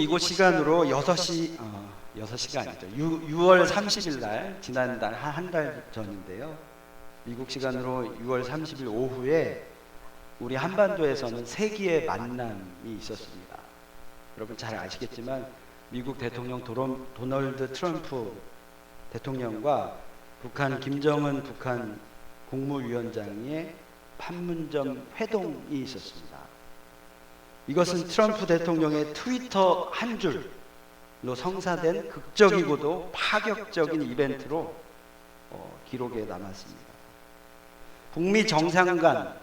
이곳 시간으로 6시가 아니죠. 6월 30일 날, 지난달 한 달 전인데요. 미국 시간으로 6월 30일 오후에 우리 한반도에서는 세기의 만남이 있었습니다. 여러분 잘 아시겠지만 미국 대통령 도널드 트럼프 대통령과 북한 김정은 북한 국무위원장의 판문점 회동이 있었습니다. 이것은 트럼프 대통령의 트위터 한 줄로 성사된 극적이고도 파격적인 이벤트로 기록에 남았습니다. 북미 정상 간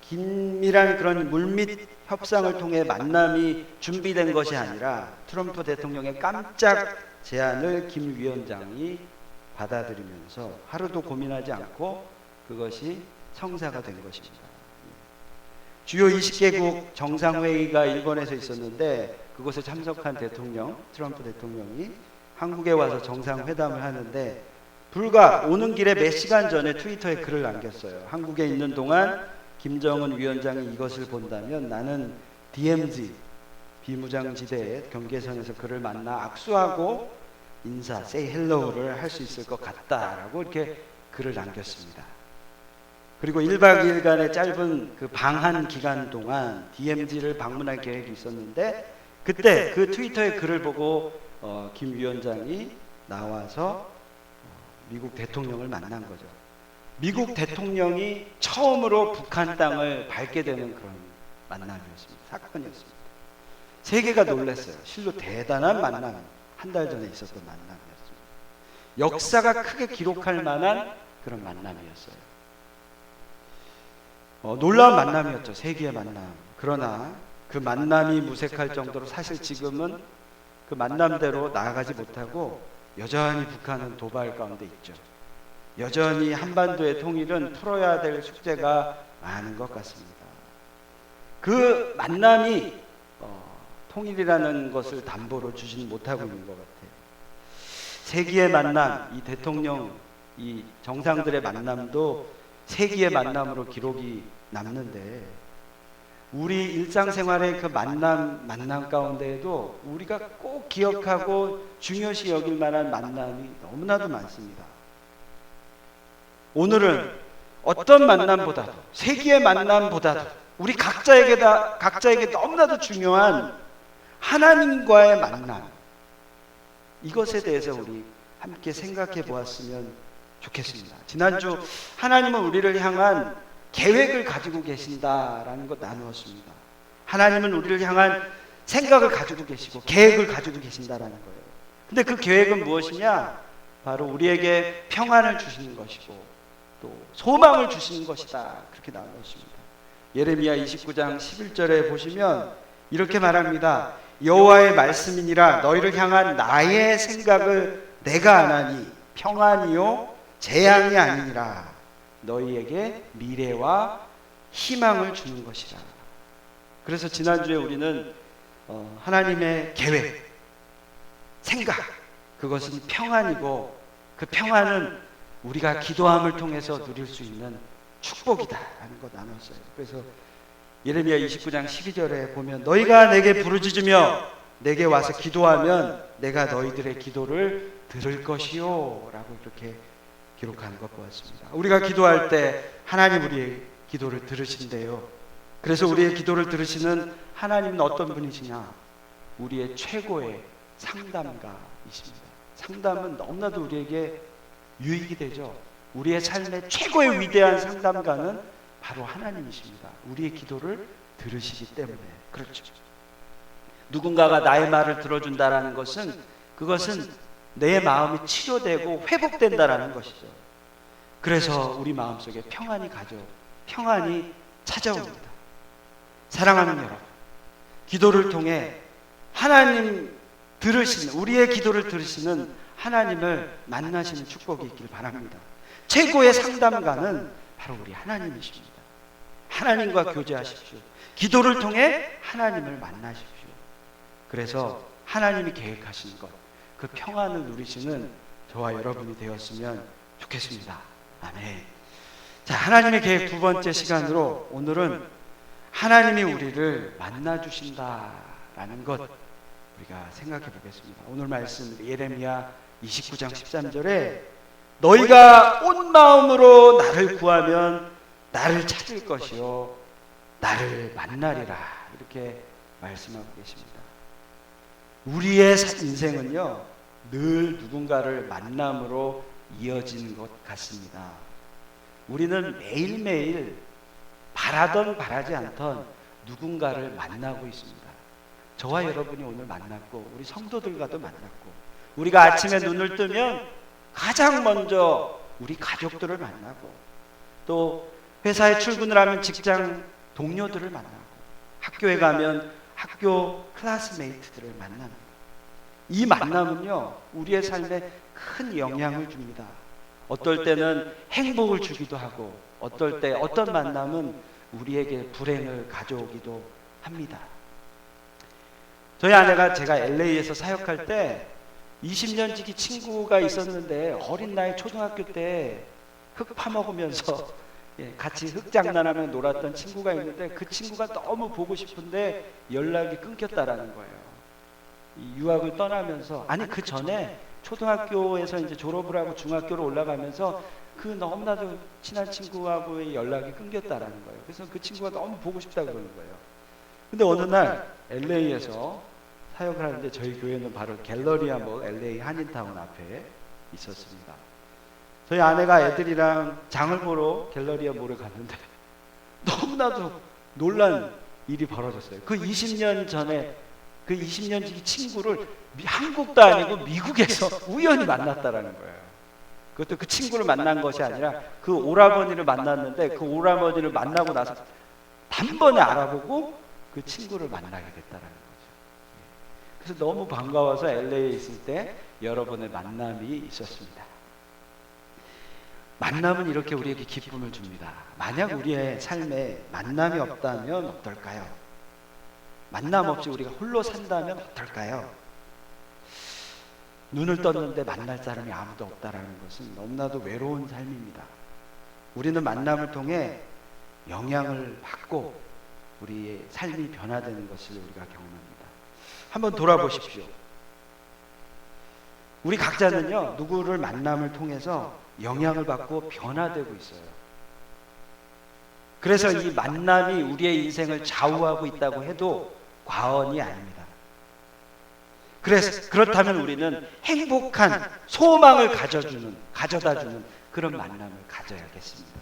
긴밀한 그런 물밑 협상을 통해 만남이 준비된 것이 아니라 트럼프 대통령의 깜짝 제안을 김 위원장이 받아들이면서 하루도 고민하지 않고 그것이 성사가 된 것입니다. 주요 20개국 정상회의가 일본에서 있었는데 그곳에 참석한 트럼프 대통령이 한국에 와서 정상회담을 하는데 불과 오는 길에 몇 시간 전에 트위터에 글을 남겼어요. 한국에 있는 동안 김정은 위원장이 이것을 본다면 나는 DMZ 비무장지대의 경계선에서 그를 만나 악수하고 인사, say hello를 할 수 있을 것 같다라고 이렇게 글을 남겼습니다. 그리고 1박 2일간의 짧은 그 방한 기간 동안 DMZ를 방문할 계획이 있었는데 그때 그 트위터의 글을 보고 김 위원장이 나와서 미국 대통령을 만난 거죠. 미국 대통령이 처음으로 북한 땅을 밟게 되는 그런 만남이었습니다. 사건이었습니다. 세계가 놀랐어요. 실로 대단한 만남, 한 달 전에 있었던 만남이었습니다. 역사가 크게 기록할 만한 그런 만남이었어요. 놀라운 만남이었죠. 세기의 만남. 그러나 그 만남이 무색할 정도로 사실 지금은 그 만남대로 나아가지 못하고 여전히 북한은 도발 가운데 있죠. 여전히 한반도의 통일은 풀어야 될 숙제가 많은 것 같습니다. 그 만남이 통일이라는 것을 담보로 주지는 못하고 있는 것 같아요. 세기의 만남, 이 대통령, 이 정상들의 만남도 세기의 만남으로 기록이 남는데 우리 일상생활의 그 만남 가운데에도 우리가 꼭 기억하고 중요시 여길 만한 만남이 너무나도 많습니다. 오늘은 어떤 만남보다도 세기의 만남보다도 우리 각자에게 너무나도 중요한 하나님과의 만남, 이것에 대해서 우리 함께 생각해 보았으면 좋겠습니다. 지난주 하나님은 우리를 향한 계획을 가지고 계신다라는 것 나누었습니다. 하나님은 우리를 향한 생각을 가지고 계시고 계획을 가지고 계신다라는 거예요. 근데 그 계획은 무엇이냐? 바로 우리에게 평안을 주시는 것이고 또 소망을 주시는 것이다. 그렇게 나누었습니다. 예레미야 29장 11절에 보시면 이렇게 말합니다. 여호와의 말씀이니라 너희를 향한 나의 생각을 내가 아나니 평안이요 재앙이 아니니라 너희에게 미래와 희망을 주는 것이라. 그래서 지난주에 우리는 하나님의 계획, 생각, 그것은 평안이고 그 평안은 우리가 기도함을 통해서 누릴 수 있는 축복이다라는 거 나눴어요. 그래서 예레미야 29장 12절에 보면 너희가 내게 부르짖으며 내게 와서 기도하면 내가 너희들의 기도를 들을 것이요 라고 이렇게 기록한 것 보았습니다. 우리가 기도할 때 하나님 우리의 기도를 들으신대요. 그래서 우리의 기도를 들으시는 하나님은 어떤 분이시냐? 우리의 최고의 상담가이십니다. 상담은 너무나도 우리에게 유익이 되죠. 우리의 삶의 최고의 위대한 상담가는 바로 하나님이십니다. 우리의 기도를 들으시기 때문에 그렇죠. 누군가가 나의 말을 들어준다라는 것은 그것은 내 마음이 치료되고 회복된다라는 것이죠. 그래서 우리 마음속에 평안이 찾아옵니다. 사랑하는 여러분, 기도를 통해 하나님 우리의 기도를 들으시는 하나님을 만나시는 축복이 있길 바랍니다. 최고의 상담가는 바로 우리 하나님이십니다. 하나님과 교제하십시오. 기도를 통해 하나님을 만나십시오. 그래서 하나님이 계획하신 것, 그 평안을 누리시는 저와 여러분이 되었으면 좋겠습니다. 아멘. 자, 하나님의 계획 두 번째 시간으로 오늘은 하나님이 우리를 만나주신다라는 라는 것 우리가 생각해 보겠습니다. 오늘 말씀 예레미야 29장 13절에 너희가 온 마음으로 나를 구하면 나를 찾을 것이요 나를 만나리라 이렇게 말씀하고 계십니다. 우리의 인생은요 늘 누군가를 만남으로 이어지는 것 같습니다. 우리는 매일매일 바라던 바라지 않던 누군가를 만나고 있습니다. 저와 여러분이 오늘 만났고 우리 성도들과도 만났고 우리가 아침에 눈을 뜨면 가장 먼저 우리 가족들을 만나고 또 회사에 출근을 하면 직장 동료들을 만나고 학교에 가면 학교 클래스메이트들을 만나는 이 만남은요 우리의 삶에 큰 영향을 줍니다. 어떨 때는 행복을 주기도 하고 어떨 때 어떤 만남은 우리에게 불행을 가져오기도 합니다. 저희 아내가 제가 LA에서 사역할 때 20년 지기 친구가 있었는데 어린 나이 초등학교 때 흙 파먹으면서 같이 흙 장난하며 놀았던 친구가 있는데 그 친구가 너무 보고 싶은데 연락이 끊겼다라는 거예요. 유학을 떠나면서 아니 그 전에 초등학교에서 이제 졸업을 하고 중학교로 올라가면서 그 너무나도 친한 친구하고의 연락이 끊겼다라는 거예요. 그래서 그 친구가 너무 보고 싶다고 그러는 거예요. 근데 어느 날 LA에서 사역을 하는데 저희 교회는 바로 갤러리아 몰 LA 한인타운 앞에 있었습니다. 저희 아내가 애들이랑 장을 보러 갤러리아 몰에 갔는데 너무나도 놀란 일이 벌어졌어요. 그 20년 전에 그 20년 지기 친구를 한국도 아니고 미국에서 우연히 만났다라는 거예요. 그것도 그 친구를 만난 것이 아니라 그 오라버니를 만났는데 그 오라버니를 만나고 나서 단번에 알아보고 그 친구를 만나게 됐다라는 거죠. 그래서 너무 반가워서 LA에 있을 때 여러 번의 만남이 있었습니다. 만남은 이렇게 우리에게 기쁨을 줍니다. 만약 우리의 삶에 만남이 없다면 어떨까요? 만남 없이 우리가 홀로 산다면 어떨까요? 눈을 떴는데 만날 사람이 아무도 없다라는 것은 너무나도 외로운 삶입니다. 우리는 만남을 통해 영향을 받고 우리의 삶이 변화되는 것을 우리가 경험합니다. 한번 돌아보십시오. 우리 각자는요 누구를 만남을 통해서 영향을 받고 변화되고 있어요. 그래서 이 만남이 우리의 인생을 좌우하고 있다고 해도 과언이 아닙니다. 그렇다면 우리는 행복한 소망을 가져다주는 그런 만남을 가져야겠습니다.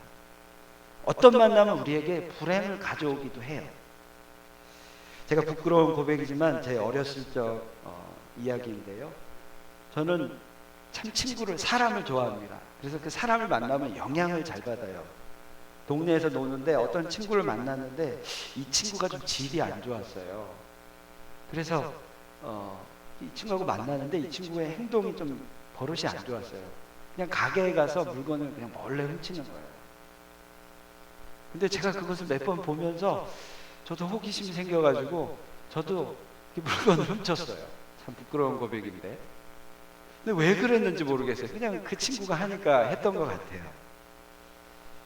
어떤 만남은 우리에게 불행을 가져오기도 해요. 제가 부끄러운 고백이지만 제 어렸을 적 이야기인데요. 저는 참 사람을 좋아합니다. 그래서 그 사람을 만나면 영향을 잘 받아요. 동네에서 노는데 어떤 친구를 만났는데 이 친구가 좀 질이 안 좋았어요. 그래서 이 친구하고 만나는데 이 친구의 행동이 좀 버릇이 안 좋았어요. 그냥 가게에 가서 물건을 그냥 몰래 훔치는 거예요. 근데 제가 그것을 몇 번 보면서 저도 호기심이 생겨가지고 저도 물건을 훔쳤어요. 참 부끄러운 고백인데. 근데 왜 그랬는지 모르겠어요. 그냥 그 친구가 하니까 했던 것 같아요.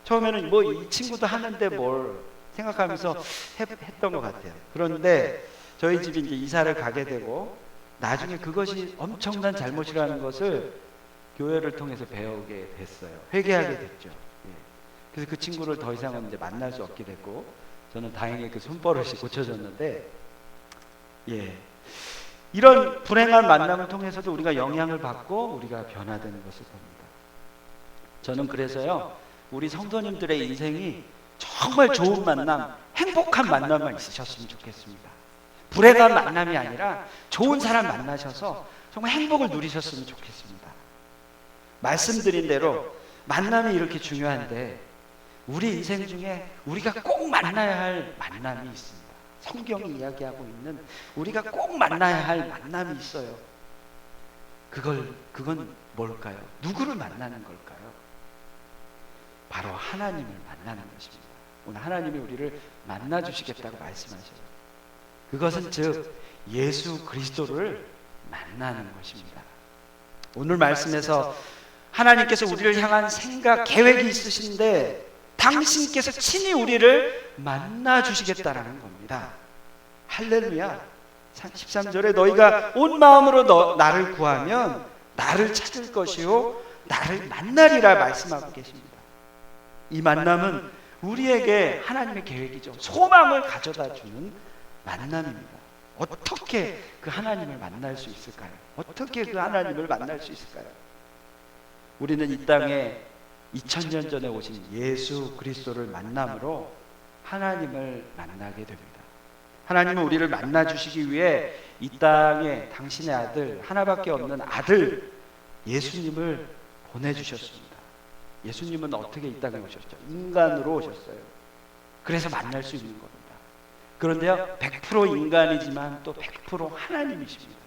처음에는 뭐 이 친구도 하는데 뭘 생각하면서 했던 것 같아요. 그런데 저희 집이 이제 이사를 가게 되고 나중에 그것이 엄청난 잘못이라는 것을 교회를 통해서 배우게 됐어요. 회개하게 됐죠. 그래서 그 친구를 더 이상은 이제 만날 수 없게 됐고 저는 다행히 그 손버릇이 고쳐졌는데 이런 불행한 만남을 통해서도 우리가 영향을 받고 우리가 변화되는 것을 봅니다. 저는 그래서요 우리 성도님들의 인생이 정말 좋은 만남, 행복한 만남만 있으셨으면 좋겠습니다. 불행한 만남이 아니라 좋은 사람 만나셔서 정말 행복을 누리셨으면 좋겠습니다. 말씀드린 대로 만남이 이렇게 중요한데 우리 인생 중에 우리가 꼭 만나야 할 만남이 있습니다. 성경이 이야기하고 있는 우리가 꼭 만나야 할 만남이 있어요. 그건 뭘까요? 누구를 만나는 걸까요? 바로 하나님을 만나는 것입니다. 오늘 하나님이 우리를 만나주시겠다고 말씀하셔요. 그것은 즉 예수 그리스도를 만나는 것입니다. 오늘 말씀에서 하나님께서 우리를 향한 생각, 계획이 있으신데 당신께서 친히 우리를 만나주시겠다라는 겁니다. 할렐루야. 13절에 너희가 온 마음으로 나를 구하면 나를 찾을 것이요 나를 만나리라 말씀하고 계십니다. 이 만남은 우리에게 하나님의 계획이죠. 소망을 가져다 주는 만남입니다. 어떻게 그 하나님을 만날 수 있을까요? 어떻게 그 하나님을 만날 수 있을까요? 우리는 이 땅에 2000년 전에 오신 예수 그리스도를 만남으로 하나님을 만나게 됩니다. 하나님은 우리를 만나 주시기 위해 이 땅에 당신의 아들, 하나밖에 없는 아들 예수님을 보내주셨습니다. 예수님은 어떻게 이 땅에 오셨죠? 인간으로 오셨어요. 그래서 만날 수 있는 겁니다. 그런데요, 100% 인간이지만 또 100% 하나님이십니다.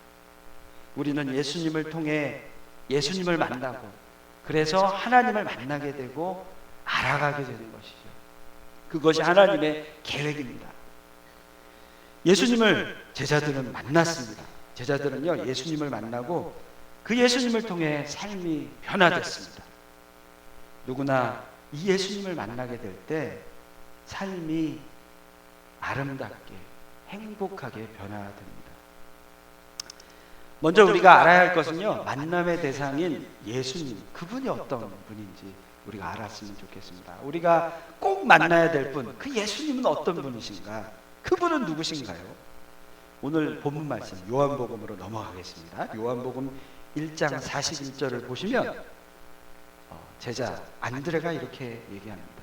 우리는 예수님을 통해 예수님을 만나고 그래서 하나님을 만나게 되고 알아가게 되는 것이죠. 그것이 하나님의 계획입니다. 예수님을 제자들은 만났습니다. 제자들은요, 예수님을 만나고 그 예수님을 통해 삶이 변화됐습니다. 누구나 이 예수님을 만나게 될 때 삶이 아름답게 행복하게 변화됩니다. 먼저 우리가 알아야 할 것은요, 만남의 대상인 예수님, 그분이 어떤 분인지 우리가 알았으면 좋겠습니다. 우리가 꼭 만나야 될 분, 그 예수님은 어떤 분이신가? 그분은 누구신가요? 오늘 본문 말씀 요한복음으로 넘어가겠습니다. 요한복음 1장 41절을 보시면 제자 안드레가 이렇게 얘기합니다.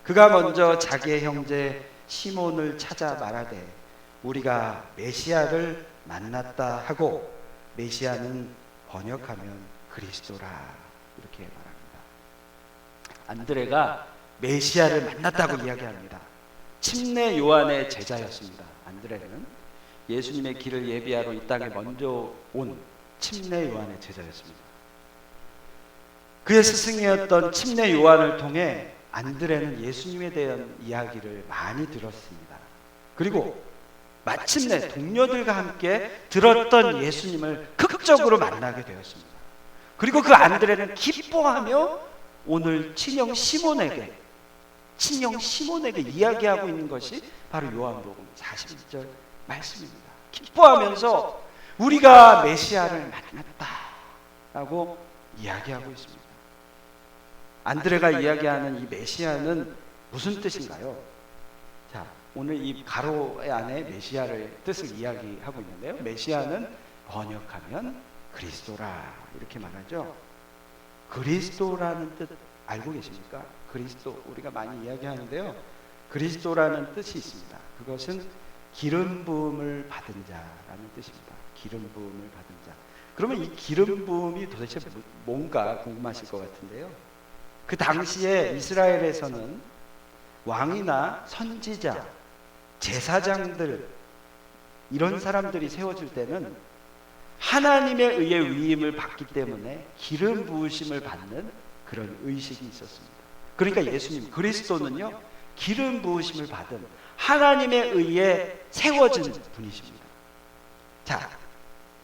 그가 먼저 자기의 형제 시몬을 찾아 말하되 우리가 메시아를 만났다 하고, 메시아는 번역하면 그리스도라, 이렇게 말합니다. 안드레가 메시아를 만났다고 이야기합니다. 침례 요한의 제자였습니다. 안드레는 예수님의 길을 예비하러 이 땅에 먼저 온 침례 요한의 제자였습니다. 그의 스승이었던 침례 요한을 통해 안드레는 예수님에 대한 이야기를 많이 들었습니다. 그리고 마침내 동료들과 함께 들었던 예수님을 극적으로 만나게 되었습니다. 그리고 그 안드레는 기뻐하며 오늘 친형 시몬에게 이야기하고 있는 것이 바로 요한복음 41절 말씀입니다. 기뻐하면서 우리가 메시아를 만났다라고 이야기하고 있습니다. 안드레가 이야기하는 이 메시아는 무슨 뜻인가요? 자, 오늘 이 가로 안에 메시아를 뜻을 이야기하고 있는데요. 메시아는 번역하면 그리스도라, 이렇게 말하죠. 그리스도라는 뜻 알고 계십니까? 그리스도, 우리가 많이 이야기하는데요, 그리스도라는 뜻이 있습니다. 그것은 기름 부음을 받은 자라는 뜻입니다. 기름 부음을 받은 자. 그러면 이 기름 부음이 도대체 뭔가 궁금하실 것 같은데요, 그 당시에 이스라엘에서는 왕이나 선지자, 제사장들, 이런 사람들이 세워질 때는 하나님에 의해 위임을 받기 때문에 기름 부으심을 받는 그런 의식이 있었습니다. 그러니까 예수님 그리스도는요, 기름 부으심을 받은 하나님에 의해 세워진 분이십니다. 자,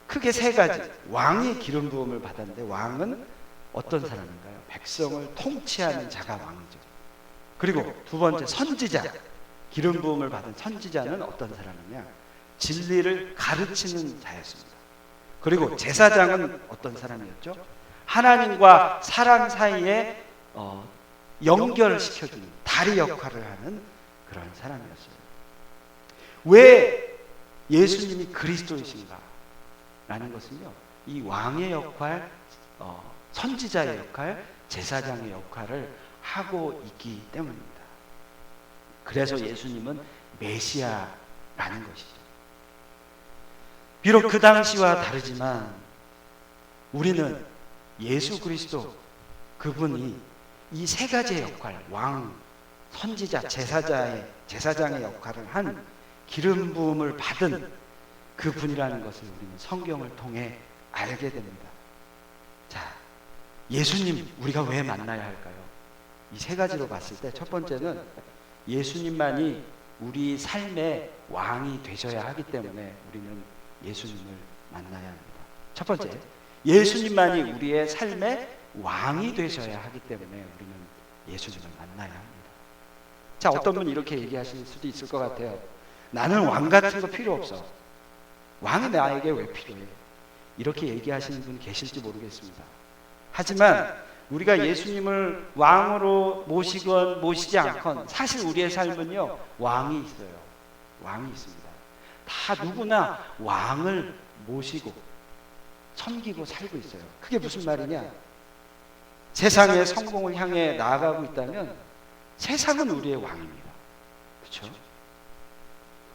크게 세 가지. 왕이 기름 부음을 받았는데 왕은 어떤 사람인가요? 백성을 통치하는 자가 왕이죠. 그리고 두 번째, 선지자. 기름 부음을 받은 선지자는 어떤 사람이냐? 진리를 가르치는 자였습니다. 그리고 제사장은 어떤 사람이었죠? 하나님과 사람 사이에 연결시켜주는 다리 역할을 하는 그런 사람이었어요. 왜 예수님이 그리스도이신가? 라는 것은요, 이 왕의 역할, 선지자의 역할, 제사장의 역할을 하고 있기 때문입니다. 그래서 예수님은 메시아라는 것이죠. 비록 그 당시와 다르지만 우리는 예수 그리스도, 그분이 이 세 가지의 역할, 왕, 선지자, 제사장의 역할을 한 기름 부음을 받은 그분이라는 것을 우리는 성경을 통해 알게 됩니다. 자, 예수님 우리가 왜 만나야 할까요? 이 세 가지로 봤을 때 첫 번째는 예수님만이 우리 삶의 왕이 되셔야 하기 때문에 우리는 예수님을 만나야 합니다. 첫 번째, 예수님만이 우리의 삶의 왕이 되셔야 하기 때문에 우리는 예수님을 만나야 합니다. 자, 어떤 분이 이렇게 얘기하실 수도 있을 것 같아요. 나는 왕 같은 거 필요 없어. 왕이 나에게 왜 필요해? 이렇게 얘기하시는 분 계실지 모르겠습니다. 하지만 우리가 예수님을 왕으로 모시건 모시지 않건 사실 우리의 삶은요, 왕이 있어요. 왕이 있습니다. 다 누구나 왕을 모시고 섬기고 살고 있어요. 그게 무슨 말이냐? 세상의 성공을 향해 나아가고 있다면 세상은 우리의 왕입니다. 그렇죠?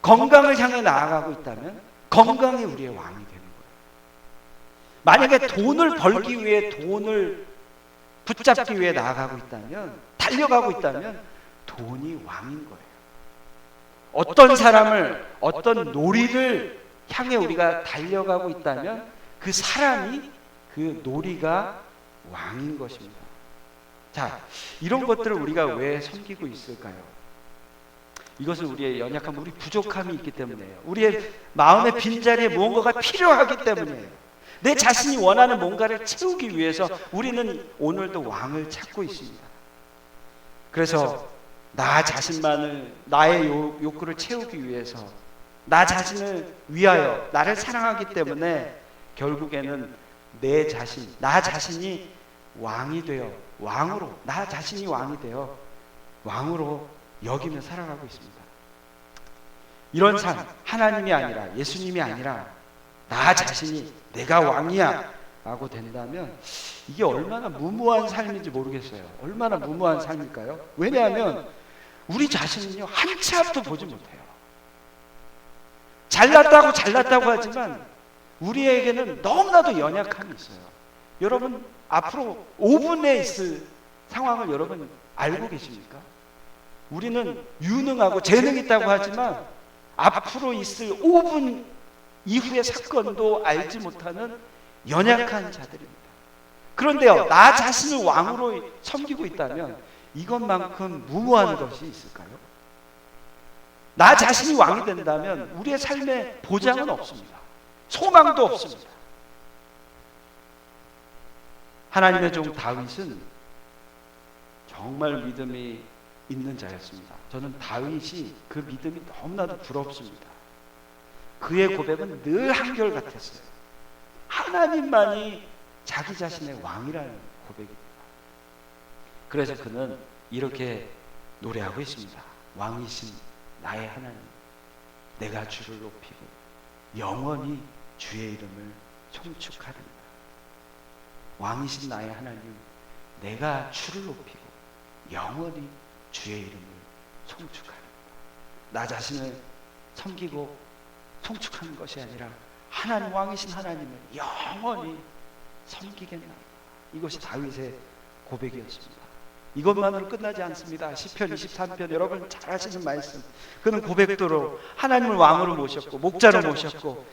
건강을 향해 나아가고 있다면 건강이 우리의 왕이 되는 거예요. 만약에 돈을 벌기 위해 돈을 붙잡기 위해 나아가고 있다면, 달려가고 있다면 돈이 왕인 거예요. 어떤 사람을, 어떤 놀이를 향해 우리가 달려가고 있다면 그 사람이, 그 놀이가 왕인 것입니다. 자, 이런 것들을 우리가 왜 섬기고 있을까요? 이것은 우리의 연약함, 우리 부족함이 있기 때문이에요. 우리의 마음의 빈자리에 무언가가 필요하기 때문이에요. 내 자신이 원하는 뭔가를 채우기 위해서 우리는 오늘도 왕을 찾고 있습니다. 그래서 나 자신만을, 나의 욕구를 채우기 위해서, 나 자신을 위하여, 나를 사랑하기 때문에 결국에는 내 자신, 나 자신이 왕이 되어, 왕으로, 나 자신이 왕이 되어 왕으로 여기며 살아가고 있습니다. 이런 삶, 하나님이 아니라, 예수님이 아니라 나 자신이 내가 왕이야 라고 된다면 이게 얼마나 무모한 삶인지 모르겠어요. 얼마나 무모한 삶일까요? 왜냐하면 우리 자신은요, 한 치 앞도 보지 못해요. 잘났다고 하지만 우리에게는 너무나도 연약함이 있어요. 여러분, 앞으로 5분에 있을 상황을 여러분 알고 계십니까? 우리는 유능하고 재능이 있다고 하지만 앞으로 있을 5분 이후의 사건도 알지 못하는 연약한 자들입니다. 그런데요, 나 자신을 왕으로 섬기고 있다면 이것만큼 무모한 것이 있을까요? 나 자신이 왕이 된다면 우리의 삶에 보장은 없습니다. 소망도 없습니다. 하나님의 종 다윗은 정말 믿음이 있는 자였습니다. 저는 다윗이 그 믿음이 너무나도 부럽습니다. 그의 고백은 늘 한결같았어요. 하나님만이 자기 자신의 왕이라는 고백입니다. 그래서 그는 이렇게 노래하고 있습니다. 왕이신 나의 하나님, 내가 주를 높이고 영원히 주의 이름을 송축하리라. 왕이신 나의 하나님, 내가 주를 높이고 영원히 주의 이름을 송축하리라. 나 자신을 섬기고 송축하는 것이 아니라 하나님, 왕이신 하나님을 영원히 섬기겠나이다. 이것이 다윗의 고백이었습니다. 이것만으로 끝나지 않습니다. 시편 23편 여러분 잘 아시는 말씀. 그는 고백대로 하나님을 왕으로 모셨고 목자로 모셨고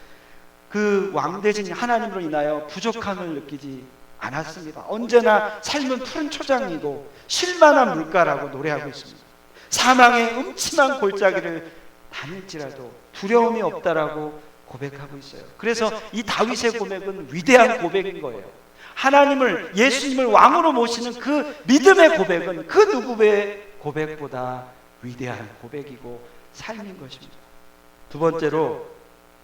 그 왕대신 하나님으로 인하여 부족함을 느끼지 않았습니다. 언제나 삶은 푸른 초장이고 쉴만한 물가라고 노래하고 있습니다. 사망의 음침한 골짜기를 다닐지라도 두려움이 없다라고 고백하고 있어요. 그래서 이 다윗의 고백은 위대한 고백인 거예요. 하나님을, 예수님을 왕으로 모시는 그 믿음의 고백은 그 누구의 고백보다 위대한 고백이고 삶인 것입니다. 두 번째로,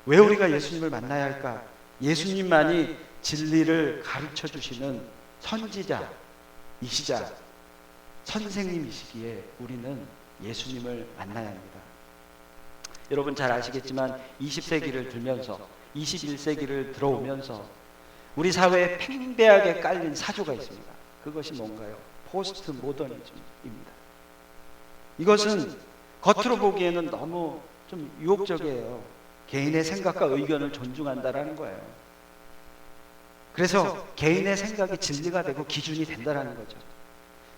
왜 우리가 예수님을 만나야 할까? 예수님만이 진리를 가르쳐 주시는 선지자이시자 선생님이시기에 우리는 예수님을 만나야 합니다. 여러분 잘 아시겠지만 20세기를 들면서 21세기를 들어오면서 우리 사회에 팽배하게 깔린 사조가 있습니다. 그것이 뭔가요? 포스트 모더니즘입니다. 이것은 겉으로 보기에는 너무 좀 유혹적이에요. 개인의 생각과 의견을 존중한다라는 거예요. 그래서 개인의 생각이 진리가 되고 기준이 된다라는 거죠.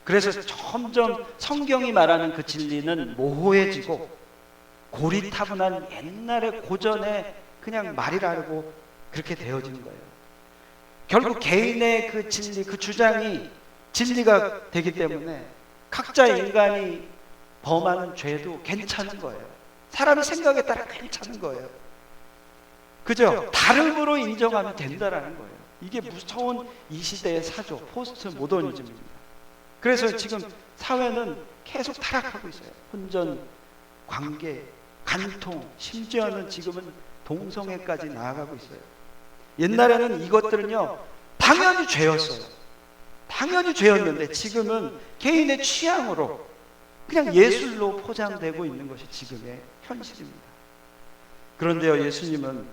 그래서 점점 성경이 말하는 그 진리는 모호해지고 고리타분한 옛날의 고전의 그냥 말이라고 그렇게 되어지는 거예요. 결국 개인의 그 진리, 그 주장이 진리가 되기 때문에 각자 인간이 범하는 죄도 괜찮은 거예요. 사람의 생각에 따라 괜찮은 거예요. 그죠? 다름으로 인정하면 된다라는 거예요. 이게 무서운 이 시대의 사조, 포스트 모더니즘입니다. 그래서 지금 사회는 계속 타락하고 있어요. 혼전, 관계, 간통, 심지어는 지금은 동성애까지 나아가고 있어요. 옛날에는 이것들은요, 당연히 죄였어요. 당연히 죄였는데 지금은 개인의 취향으로 그냥 예술로 포장되고 있는 것이 지금의 현실입니다. 그런데요, 예수님은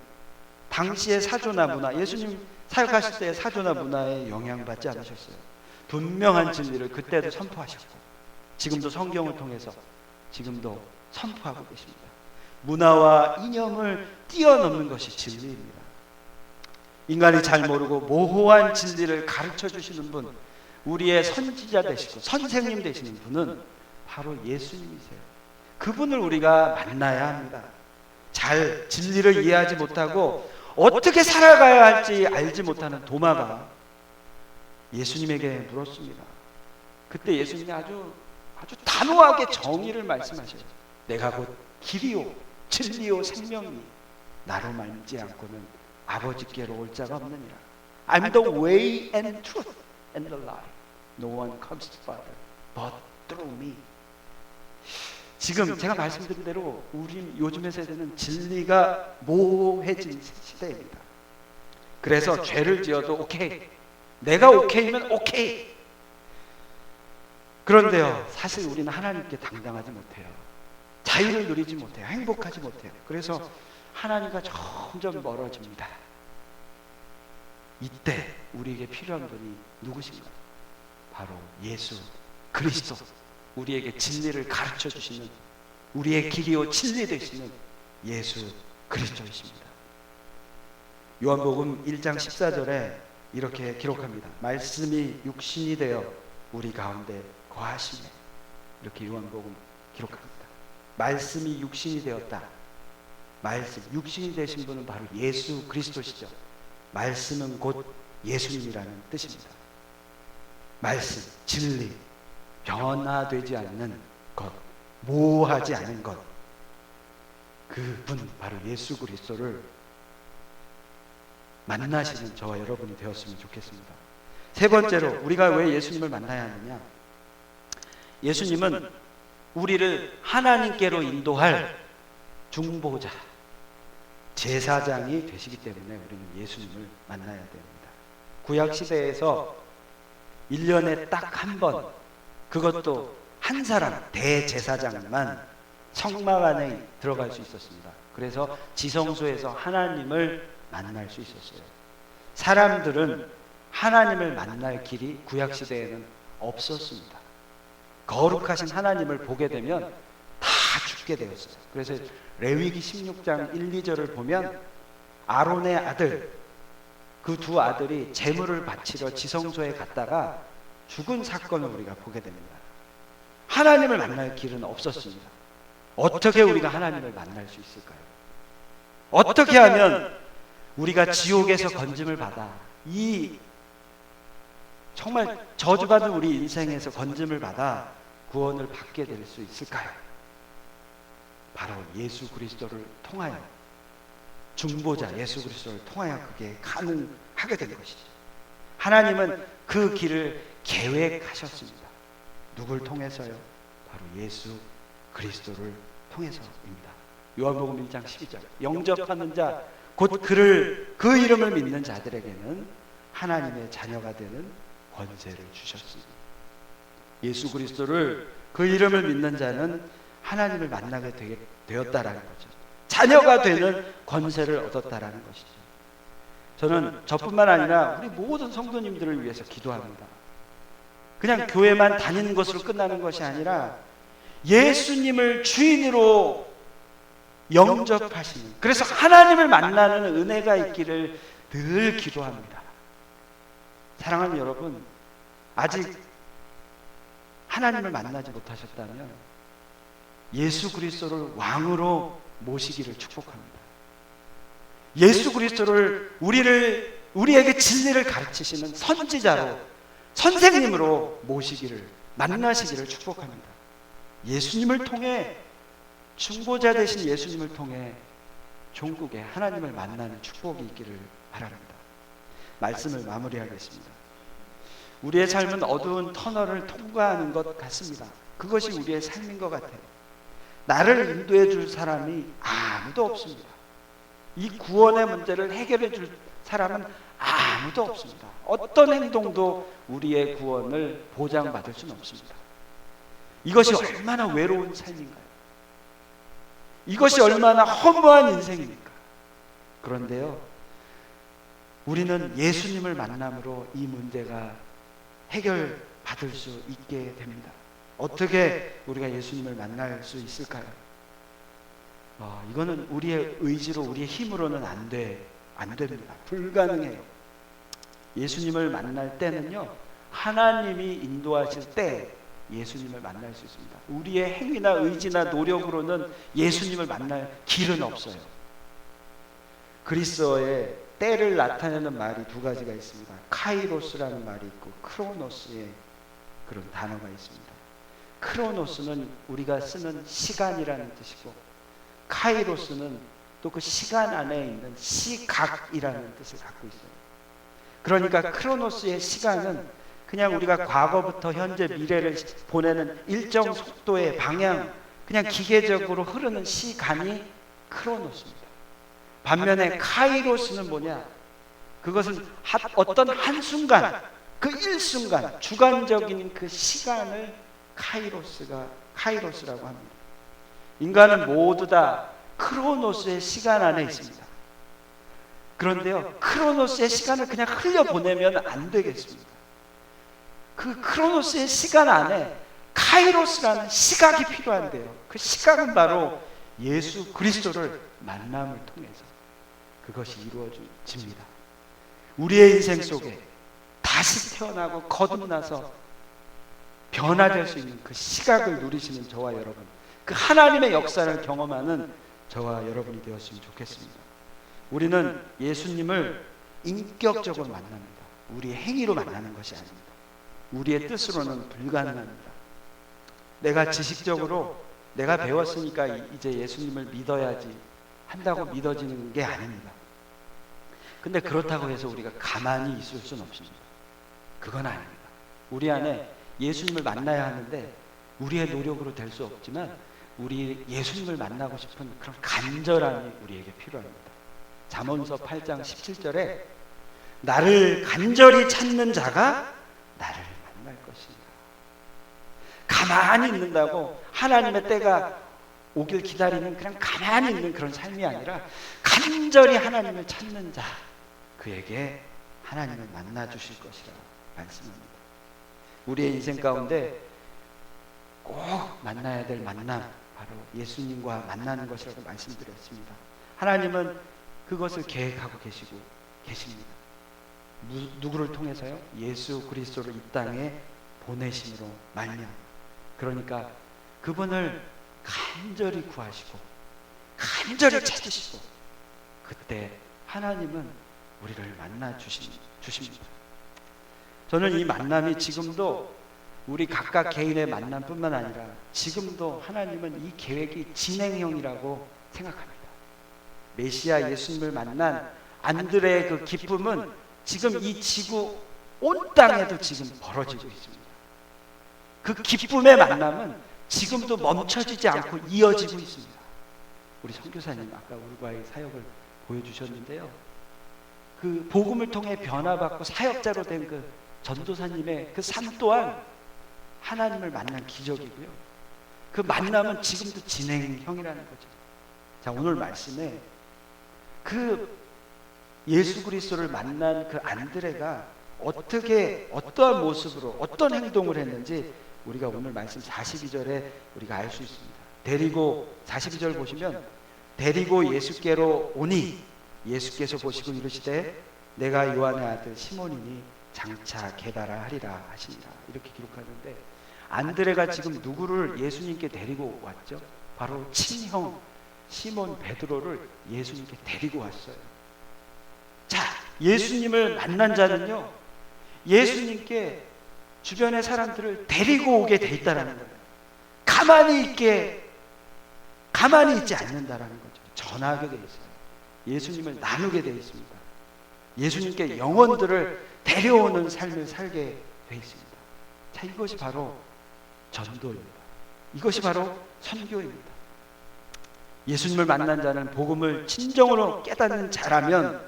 당시의 사조나 문화, 예수님 사역하실 때의 사조나 문화에 영향받지 않으셨어요. 분명한 진리를 그때도 선포하셨고 지금도 성경을 통해서 지금도 선포하고 계십니다. 문화와 이념을 뛰어넘는 것이 진리입니다. 인간이 잘 모르고 모호한 진리를 가르쳐 주시는 분, 우리의 선지자 되시고 선생님 되시는 분은 바로 예수님이세요. 그분을 우리가 만나야 합니다. 잘 진리를 이해하지 못하고 어떻게 살아가야 할지 알지 못하는 도마가 예수님에게 물었습니다. 그때 예수님이 아주 단호하게 정의를 말씀하셔요. 내가 곧 길이요 진리요 생명이니 나로 말미지 않고는 아버지께로 올 자가 없느니라. I'm the way and truth and the life. No one comes to Father but through me. 지금 제가 말씀드린 대로 우리 요즘의 세대는 진리가 모호해진 시대입니다. 그래서 죄를 지어도 오케이, 내가 오케이면 오케이. 그런데요, 사실 우리는 하나님께 당당하지 못해요. 자유를 누리지 못해요. 행복하지 못해요. 그래서 하나님과 점점 멀어집니다. 이때 우리에게 필요한 분이 누구신가? 바로 예수 그리스도, 우리에게 진리를 가르쳐 주시는, 우리의 길이요 진리 되시는 예수 그리스도이십니다. 요한복음 1장 14절에 이렇게 기록합니다. 말씀이 육신이 되어 우리 가운데 거하시네. 이렇게 요한복음 기록합니다. 말씀이 육신이 되었다. 말씀, 육신이 되신 분은 바로 예수 그리스도시죠. 말씀은 곧 예수님이라는 뜻입니다. 말씀, 진리, 변화되지 않는 것, 모호하지 않은 것, 그분 바로 예수 그리스도를 만나시는 저와 여러분이 되었으면 좋겠습니다. 세 번째로 우리가 왜 예수님을 만나야 하느냐? 예수님은 우리를 하나님께로 인도할 중보자, 제사장이 되시기 때문에 우리는 예수님을 만나야 됩니다. 구약시대에서 1년에 딱 한 번, 그것도 한 사람, 대제사장만 성막 안에 들어갈 수 있었습니다. 그래서 지성소에서 하나님을 만날 수 있었어요. 사람들은 하나님을 만날 길이 구약시대에는 없었습니다. 거룩하신 하나님을 보게 되면 다 죽게 되었어요. 그래서 레위기 16장 1, 2절을 보면 아론의 아들, 그 두 아들이 제물을 바치러 지성소에 갔다가 죽은 사건을 우리가 보게 됩니다. 하나님을 만날 길은 없었습니다. 어떻게 우리가 하나님을 만날 수 있을까요? 어떻게 하면 우리가 지옥에서 건짐을 받아 이 정말 저주받은 우리 인생에서 건짐을 받아 구원을 받게 될 수 있을까요? 바로 예수 그리스도를 통하여, 중보자 예수 그리스도를 통하여 그게 가능하게 된 것이죠. 하나님은 그 길을 계획하셨습니다. 누굴 통해서요? 바로 예수 그리스도를 통해서입니다. 요한복음 1장 12절, 영접하는 자 곧 그 이름을 믿는 자들에게는 하나님의 자녀가 되는 권세를 주셨습니다. 예수 그리스도를, 그 이름을 믿는 자는 하나님을 만나게 되었다라는 거죠. 자녀가 되는 권세를 얻었다라는 것이죠. 저는 저뿐만 아니라 우리 모든 성도님들을 위해서 기도합니다. 그냥 교회만 다니는 것으로 끝나는 것이 아니라 예수님을 주인으로 영접하시는, 그래서 하나님을 만나는 은혜가 있기를 늘 기도합니다. 사랑하는 여러분, 아직 하나님을 만나지 못하셨다면 예수 그리스도를 왕으로 모시기를 축복합니다. 예수 그리스도를 우리에게 진리를 가르치시는 선지자로, 선생님으로 만나시기를 축복합니다. 예수님을 통해, 중보자 되신 예수님을 통해 종국에 하나님을 만나는 축복이 있기를 바랍니다. 말씀을 마무리하겠습니다. 우리의 삶은 어두운 터널을 통과하는 것 같습니다. 그것이 우리의 삶인 것 같아요. 나를 인도해 줄 사람이 아무도 없습니다. 이 구원의 문제를 해결해 줄 사람은 아무도 없습니다. 어떤 행동도 우리의 구원을 보장받을 수는 없습니다. 이것이 얼마나 외로운 삶인가요? 이것이 얼마나 허무한 인생입니까? 그런데요, 우리는 예수님을 만남으로 이 문제가 해결받을 수 있게 됩니다. 어떻게 우리가 예수님을 만날 수 있을까요? 이거는 우리의 의지로, 우리의 힘으로는 안 됩니다. 불가능해요. 예수님을 만날 때는요, 하나님이 인도하실 때 예수님을 만날 수 있습니다. 우리의 행위나 의지나 노력으로는 예수님을 만날 길은 없어요. 그리스어에 때를 나타내는 말이 두 가지가 있습니다. 카이로스라는 말이 있고 크로노스의 그런 단어가 있습니다. 크로노스는 우리가 쓰는 시간이라는 뜻이고, 카이로스는 또 그 시간 안에 있는 시각이라는 뜻을 갖고 있어요. 그러니까 크로노스의 시간은 그냥 우리가 과거부터 현재 미래를 보내는 일정 속도의 방향, 그냥 기계적으로 흐르는 시간이 크로노스입니다. 반면에 카이로스는 뭐냐? 그것은 어떤 한순간, 그 일순간, 주관적인 그 시간을 카이로스라고 합니다. 인간은 모두 다 크로노스의 시간 안에 있습니다. 그런데요, 크로노스의 시간을 그냥 흘려보내면 안 되겠습니다. 그 크로노스의 시간 안에 카이로스라는 시각이 필요한데요, 그 시각은 바로 예수 그리스도를 만남을 통해서 그것이 이루어집니다. 우리의 인생 속에 다시 태어나고 거듭나서 변화될 수 있는 그 시각을 누리시는 저와 여러분, 그 하나님의 역사를 경험하는 저와 여러분이 되었으면 좋겠습니다. 우리는 예수님을 인격적으로 만납니다. 우리의 행위로 만나는 것이 아닙니다. 우리의 뜻으로는 불가능합니다. 내가 지식적으로 내가 배웠으니까 이제 예수님을 믿어야지 한다고 믿어지는 게 아닙니다. 근데 그렇다고 해서 우리가 가만히 있을 수는 없습니다. 그건 아닙니다. 우리 안에 예수님을 만나야 하는데 우리의 노력으로 될 수 없지만 우리 예수님을 만나고 싶은 그런 간절함이 우리에게 필요합니다. 잠언서 8장 17절에 나를 간절히 찾는 자가 나를 만날 것이니라. 가만히 있는다고 하나님의 때가 오길 기다리는 그냥 가만히 있는 그런 삶이 아니라 간절히 하나님을 찾는 자, 그에게 하나님을 만나 주실 것이라 말씀합니다. 우리의 인생 가운데 꼭 만나야 될 만남, 바로 예수님과 만나는 것이라고 말씀드렸습니다. 하나님은 그것을 계획하고 계십니다. 누구를 통해서요? 예수 그리스도를 이 땅에 보내심으로 말미암아. 그러니까 그분을 간절히 구하시고 간절히 찾으시고, 그때 하나님은 우리를 만나 주십니다. 저는 이 만남이 지금도 우리 각각 개인의 만남뿐만 아니라 지금도 하나님은 이 계획이 진행형이라고 생각합니다. 메시아 예수님을 만난 안드레의 그 기쁨은 지금 이 지구 온 땅에도 지금 벌어지고 있습니다. 그 기쁨의 만남은 지금도 멈춰지지 않고 이어지고 있습니다. 우리 선교사님 아까 우루과이 사역을 보여주셨는데요, 그 복음을 통해 변화받고 사역자로 된 그 전도사님의 그 삶 또한 하나님을 만난 기적이고요, 그 만남은 지금도 진행형이라는 거죠. 자, 오늘 말씀에 그 예수 그리스도를 만난 그 안드레가 어떠한 모습으로 어떤 행동을 했는지 우리가 오늘 말씀 42절에 우리가 알 수 있습니다. 42절 보시면 데리고 예수께로 오니 예수께서 보시고 이르시되 내가 요한의 아들 시몬이니 장차 게다라 하리라 하시니라, 이렇게 기록하는데, 안드레가 지금 누구를 예수님께 데리고 왔죠? 바로 친형 시몬 베드로를 예수님께 데리고 왔어요. 자, 예수님을 만난 자는요, 예수님께 주변의 사람들을 데리고 오게 돼 있다라는 거예요. 가만히 있지 않는다라는 거죠. 전하게 돼 있어요. 예수님을 나누게 돼 있습니다. 예수님께 영혼들을 데려오는 삶을 살게 돼 있습니다. 자, 이것이 바로 전도입니다. 이것이 바로 선교입니다. 예수님을 만난 자는 복음을 진정으로 깨닫는 자라면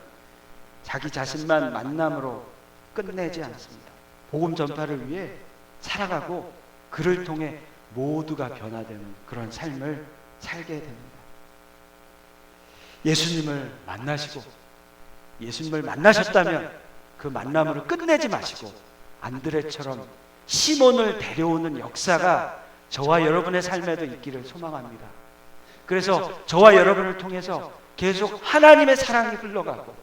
자기 자신만 만남으로 끝내지 않습니다. 복음 전파를 위해 살아가고 그를 통해 모두가 변화되는 그런 삶을 살게 됩니다. 예수님을 만나시고 예수님을 만나셨다면 그 만남으로 끝내지 마시고 안드레처럼 시몬을 데려오는 역사가 저와 여러분의 삶에도 있기를 소망합니다. 그래서 저와 여러분을 통해서 계속 하나님의 사랑이 흘러가고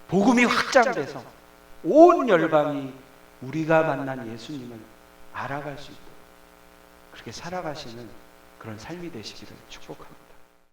복음이 확장돼서 온 열방이 우리가 만난 예수님을 알아갈 수 있도록 그렇게 살아가시는 그런 삶이 되시기를 축복합니다.